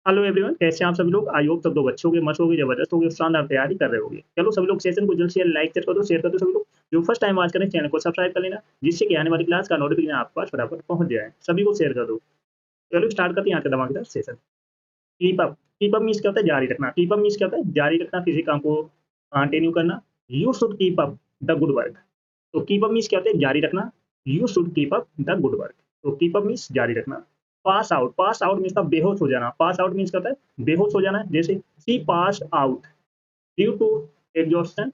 Hello everyone, कैसे हैं आप सभी लोग। आई होप सब लोग अच्छे होंगे, मस्त होंगे, जबरदस्त होंगे, शानदार तैयारी कर रहे होंगे। चलो सभी लोग सेशन को जल्द से जल्द लाइक कर दो, शेयर कर दो। सभी लोग जो फर्स्ट टाइम आज करें चैनल को सब्सक्राइब कर लेना, जिससे कि आने वाली क्लास का नोटिफिकेशन आपके पास फटाफट पहुंच जाए। सभी को शेयर कर दो। चलो स्टार्ट करते हैं आज का धमाकेदार session. Keep up. Keep up means क्या होता है? जारी रखना। कीप अप मीन्स क्या होता है? जारी रखना, किसी काम को कंटिन्यू करना। You should keep up the good work. तो कीप अप मीन्स क्या होता है? जारी रखना। You should keep up the good work. तो कीप अप मीन्स जारी रखना। Pass out. Pass out means बेहोश हो जाना। पास आउट मीन्स क्या होता है? बेहोश हो जाना। जैसे see pass out due to exhaustion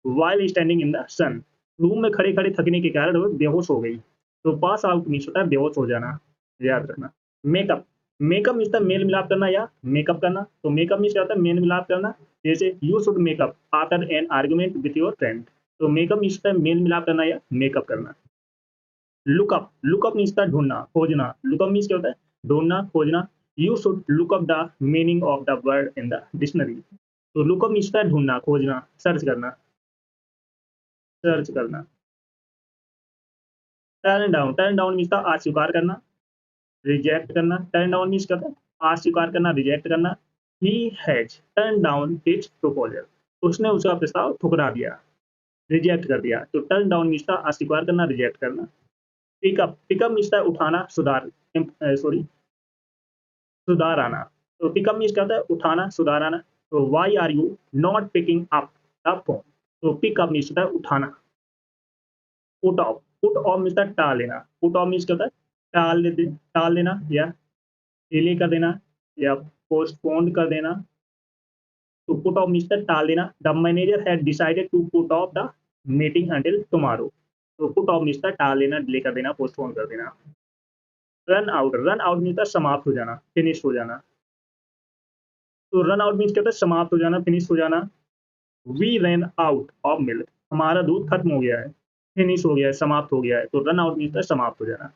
while standing in the sun. Room में खड़े खड़े थकने के कारण वो बेहोश हो गई। तो पास आउट मीन्स होता है बेहोश हो जाना। याद रखना। मेकअप। मेकअप मीन्स मेल मिलाप करना या मेकअप करना। तो मेकअप मीन्स क्या होता है? मेल मिलाप करना। जैसे you should makeup after an argument with your friend. तो मेकअप मीन्स होता है मेल मिलाप करना या मेकअप करना। लुकअप। लुकअप मीन्स था ढूंढना, खोजना। लुकअप मीन्स क्या होता है? ढूंढना, खोजना। You should look up the meaning of the word in the dictionary. तो लुकअप मीन्स था ढूंढना, खोजना, सर्च करना। सर्च करना। Turn down. Turn down means था अस्वीकार करना, रिजेक्ट करना। टर्न डाउन मीन्स क्या होता है? अस्वीकार करना, रिजेक्ट करना। He has turn down his proposal. उसने उसका प्रस्ताव ठुकरा दिया, रिजेक्ट कर दिया। तो टर्न डाउन मीन्स था अस्वीकार करना, रिजेक्ट करना। पिकअप। पिकअप मीन्स था उठाना, सुधार, सॉरी, सुधार आना। तो पिकअप मीन्स क्या होता है? उठाना, सुधार आना। तो why are you not picking up the phone. तो पिकअप मीन्स होता है उठाना। Put off. Put off means था टाल लेना। पुट ऑफ मीन्स क्या होता है? टाल देना या डिले कर देना या पोस्टपोन कर देना। तो पुट ऑफ मीन्स था टाल देना। The manager had decided to put off the meeting until tomorrow. तो पुट ऑफ मीन्स था टाल देना, डिले कर देना, पोस्टपोन कर देना। Run out. Run out means था समाप्त हो जाना, फिनिश हो जाना। तो रन आउट मीन्स क्या होता है? समाप्त हो जाना, फिनिश हो जाना। We run out of milk. हमारा दूध खत्म हो गया है, फिनिश हो गया है, समाप्त हो गया है। तो रन आउट मीन्स है समाप्त हो जाना।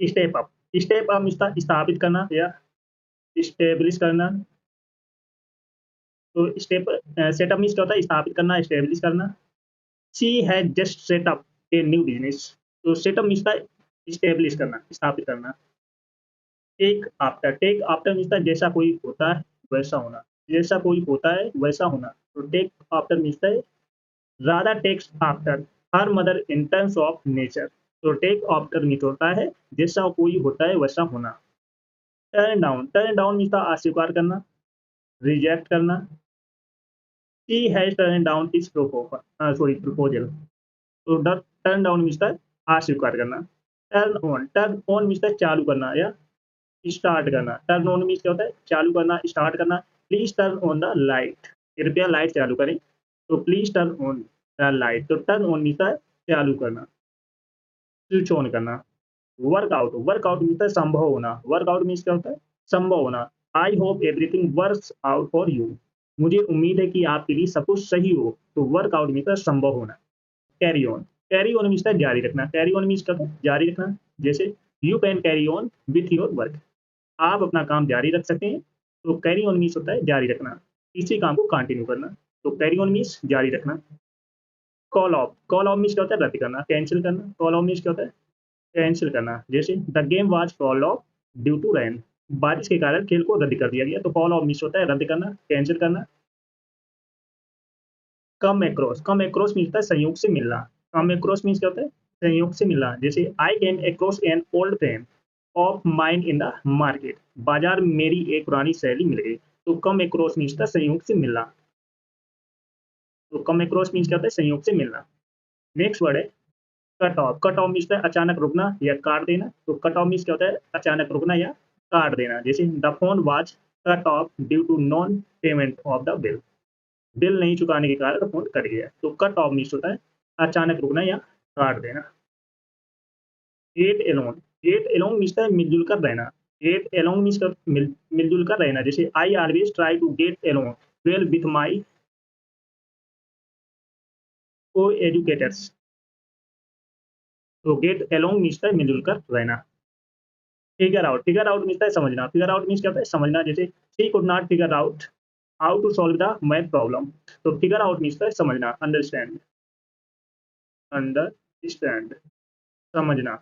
Step up. Step up means स्थापित करना या स्टेब्लिश करना। तो स्टेप सेटअप मीन्स क्या होता है? स्थापित करना, स्टेब्लिश करना। She has just set up a new business. तो सेटअप मीन्स स्टेब्लिश करना, स्थापित करना। टेक आफ्टर मीन्स जैसा कोई होता है वैसा होना। जैसा कोई होता है वैसा होना। तो take after means Radha takes after her mother in terms of nature. तो टेक आफ्टर मीट होता है जैसा कोई होता है वैसा होना। Turn down. Turn down means अस्वीकार करना, रिजेक्ट करना। शी हैज टर्न डाउन इस प्रपोजल। तो टर्न डाउन मीन्स अस्वीकार करना। Turn on. Turn on means चालू करना या स्टार्ट करना। टर्न ऑन मीन्स क्या होता है? चालू करना, स्टार्ट करना। Please turn on the light. कृपया लाइट चालू करें। तो please turn on the light. तो टर्न ऑन मीन्स चालू करना, स्विच ऑन करना। वर्कआउट। वर्कआउट मीन्स संभव होना। वर्कआउट मीन्स क्या होता है? संभव होना। I hope everything works out for you. मुझे उम्मीद है कि आपके लिए सब कुछ सही हो। तो वर्कआउट मीन्स संभव होना। Carry on. Carry on means जारी रखना। कैरी ऑन मीन्स क्या होता है? जारी रखना। जैसे you can carry on with your work. आप अपना काम जारी रख सकते हैं। तो कैरी ऑन मीन्स होता है जारी रखना, किसी काम को कंटिन्यू करना। तो कैरी ऑन मीन्स जारी रखना। Call of. Call of means क्या होता है? रद्द करना, कैंसिल करना। कॉल ऑफ मीन्स क्या होता है? कैंसिल करना। जैसे the game was called off due to rain. बारिश के कारण खेल को रद्द कर दिया गया। तो कॉल ऑफ मीन्स होता है रद्द करना, कैंसिल करना। कम एक्रॉस। कम एक्रॉस मीन्स होता है संयोग से मिलना। कम एक्रॉस मीन्स क्या होता है? संयोग से मिलना। जैसे I came across an old friend of mine in the market. बाजार में मेरी एक पुरानी सहेली मिल गई। तो कम एक्रॉस मीन्स होता है संयोग से मिलना। तो कम एक्रॉस मीन्स क्या होता है? संयोग से मिलना। नेक्स्ट वर्ड है cut off. Cut off means अचानक रुकना या काट देना। तो कट ऑफ मीन्स क्या होता है? अचानक रुकना या काट देना। जैसे the phone was cut off due to non payment of the bill. Bill नहीं चुकाने के कारण फोन कट गया। तो कट ऑफ मीन्स होता है अचानक रुकना या काट देना। Get along. Get along means मिलजुल कर रहना। गेट एलोन मीन्स मिलजुल कर रहना। जैसे I always try to get along well with my co educators. तो गेट एलोन मीन्स मिलजुल कर रहना। Figure out. Figure out means समझना। फिगर आउट मीन्स क्या होता है? समझना। जैसे she could not figure out how to solve the math problem. तो फिगर आउट मीन्स समझना, अंडरस्टैंड। अंडरस्टैंड, समझना।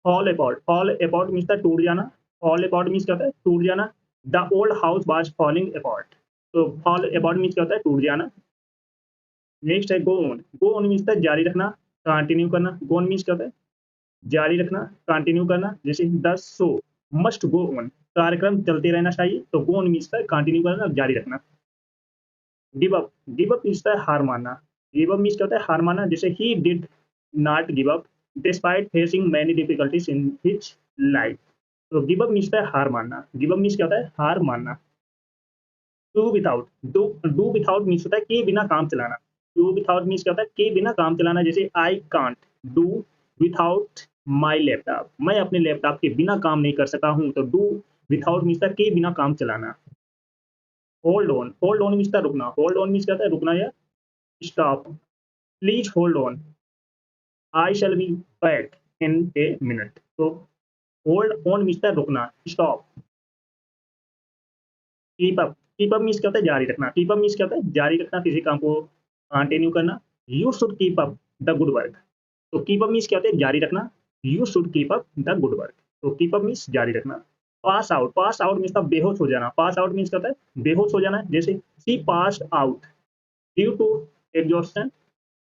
Fall apart. Fall apart means टूट जाना, फॉल अपार्ट मीन्स क्या होता है, टूट जाना। The old house was falling apart, तो फॉल अपार्ट मीन्स क्या होता है, टूट जाना। नेक्स्ट है go on, go on means जारी रखना, कंटिन्यू करना। गो ऑन मीन्स क्या होता है, जारी रखना, कंटिन्यू करना। जैसे the show must go on, कार्यक्रम चलते रहना चाहिए, तो गो ऑन मीन्स कंटिन्यू करना, जारी रखना। Give up, give up means हार मानना। गिव अप मीन्स क्या होता है, हार मानना। जैसे he did not give up despite facing many difficulties in his life, तो गिव अप मीन्स हार मानना। गिव अप मीन्स क्या होता है, हार मानना। Do without, do without means होता है के बिना काम चलाना। डू विथाउट मीन्स क्या होता है, के बिना काम चलाना। जैसे I can't do without my laptop, मैं अपने लैपटॉप के बिना काम नहीं कर सका हूँ, तो डू विथाउट मीन्स के बिना काम चलाना। Hold on, hold on means रुकना। होल्ड ऑन मीन्स क्या होता है, रुकना या stop. Please hold on, I shall be back in a minute, तो होल्ड ऑन मीन्स रुकना, stop. Keep up, keep up means क्या होता है, जारी रखना। कीप अप मीन्स क्या होता है, जारी रखना, किसी काम को कंटिन्यू करना। You should keep up the good work, तो कीप अप मीन्स क्या होता है, जारी रखना। You should keep up the good work, तो कीप अप मीन्स जारी रखना। Pass out, pass out means बेहोश हो जाना। पास आउट मीन्स क्या होता है, बेहोश हो जाना। जैसे she passed out due to exhaustion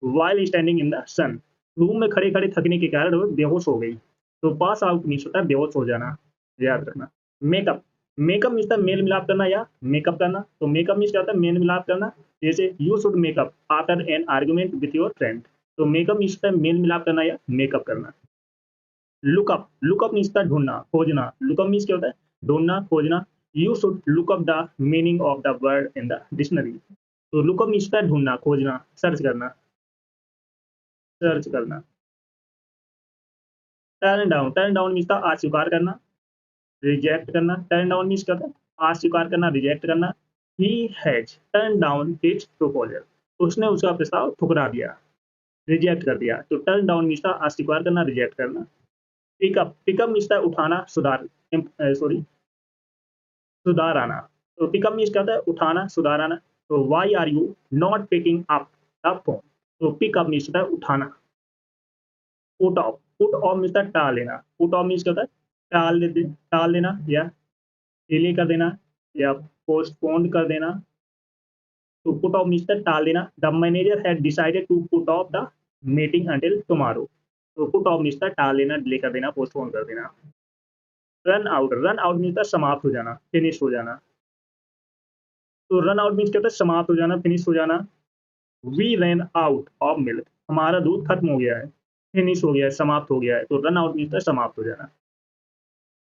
while standing in the sun, room में खड़े खड़े थकने के कारण वो बेहोश हो गई, तो पास आउट मीन्स होता है बेहोश हो जाना, याद रखना। मेकअप, मेकअप मीन्स मेल मिलाप करना या मेकअप करना, तो मेकअप मीन्स क्या होता है, मेल मिलाप करना। जैसे you should makeup after an argument with your friend, तो मेकअप मीन्स मेल मिलाप करना या मेकअप करना। लुकअप, लुकअप मीन्स ढूंढना, खोजना। लुकअप मीन्स क्या होता है, ढूंढना, खोजना। You should look up the meaning of the word in the dictionary, तो लुकअप मीन्स ढूंढना, खोजना, सर्च करना, सर्च करना। Turn down, turn down means अस्वीकार करना, रिजेक्ट करना। टर्न डाउन मीन्स क्या होता है, अस्वीकार करना, रिजेक्ट करना। He has turn down his proposal, उसने उसका प्रस्ताव ठुकरा दिया, रिजेक्ट कर दिया, तो टर्न डाउन मीन्स अस्वीकार करना, रिजेक्ट करना। पिकअप, पिकअप मीन्स उठाना, सुधार, सॉरी, सुधार आना, तो पिकअप मीन्स क्या होता है, उठाना, सुधार आना। तो why are you not picking up the phone, तो पिकअप मीन्स होता है उठाना। Put off, put off means टाल देना। पुट ऑफ मीन्स क्या होता है, टाल देना या डिले कर देना या पोस्टपोन कर देना, तो पुट ऑफ मीन्स टाल देना। The manager had decided to put off the meeting until tomorrow, तो पुट ऑफ मीन्स टाल देना, डिले कर देना, पोस्टपोन कर देना। Run out, run out means समाप्त हो जाना, फिनिश हो जाना, तो रन आउट मीन्स क्या होता है, समाप्त हो जाना, फिनिश हो जाना। We run out of milk, हमारा दूध खत्म हो गया है, फिनिश हो गया है, समाप्त हो गया है, तो रन आउट मीन्स समाप्त हो जाना।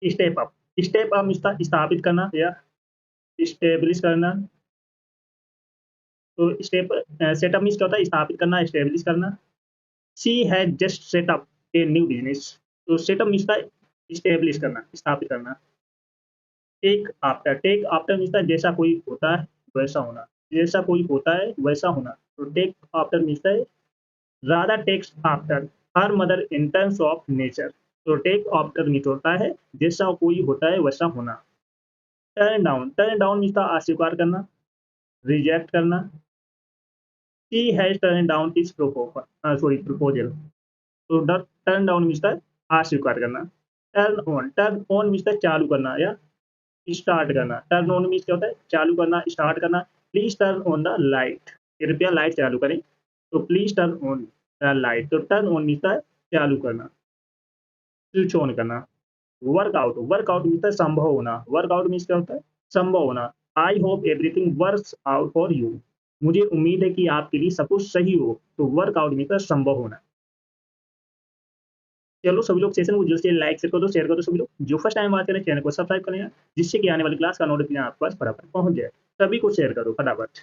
Step up, step up means स्थापित करना या स्टेब्लिश करना, तो स्टेप सेटअप मीन्स क्या होता है, स्थापित करना, स्टेब्लिश करना। She has just set up a new business, तो सेटअप मीन्स स्टेब्लिश करना, स्थापित करना। टेक आफ्टर मीन्स जैसा कोई होता है वैसा होना, जैसा कोई होता है वैसा होना, तो take after means Radha takes after her mother in terms of nature, तो टेक आफ्टर मीन्स होता है जैसा कोई होता है वैसा होना। Turn down, turn down means अस्वीकार करना, रिजेक्ट करना। शी हैज टर्न डाउन इस प्रपोजल, तो टर्न डाउन मीन्स अस्वीकार करना। टर्न ऑन मीन्स चालू करना या स्टार्ट करना। टर्न ऑन मीन्स क्या होता है, चालू करना, स्टार्ट करना। Please turn on the light, कृपया लाइट चालू करें, तो please turn on the light, तो टर्न ऑन मीन्स चालू करना, स्विच ऑन करना। वर्कआउट, वर्कआउट मीन्स संभव होना। वर्कआउट मीन्स क्या होता है, संभव होना। I hope everything works out for you, मुझे उम्मीद है कि आपके लिए सब कुछ सही हो, तो वर्कआउट मीन्स संभव होना। चलो सभी लोग सेशन को जल्द से लाइक शेयर कर दो, शेयर कर दो सभी लोग। जो फर्स्ट टाइम बात करें चैनल को सब्सक्राइब करें, जिससे कि आने वाली क्लास का नोटिफिकेशन आपके पास फटाफट पहुंच जाए। सभी को शेयर करो फटाफट।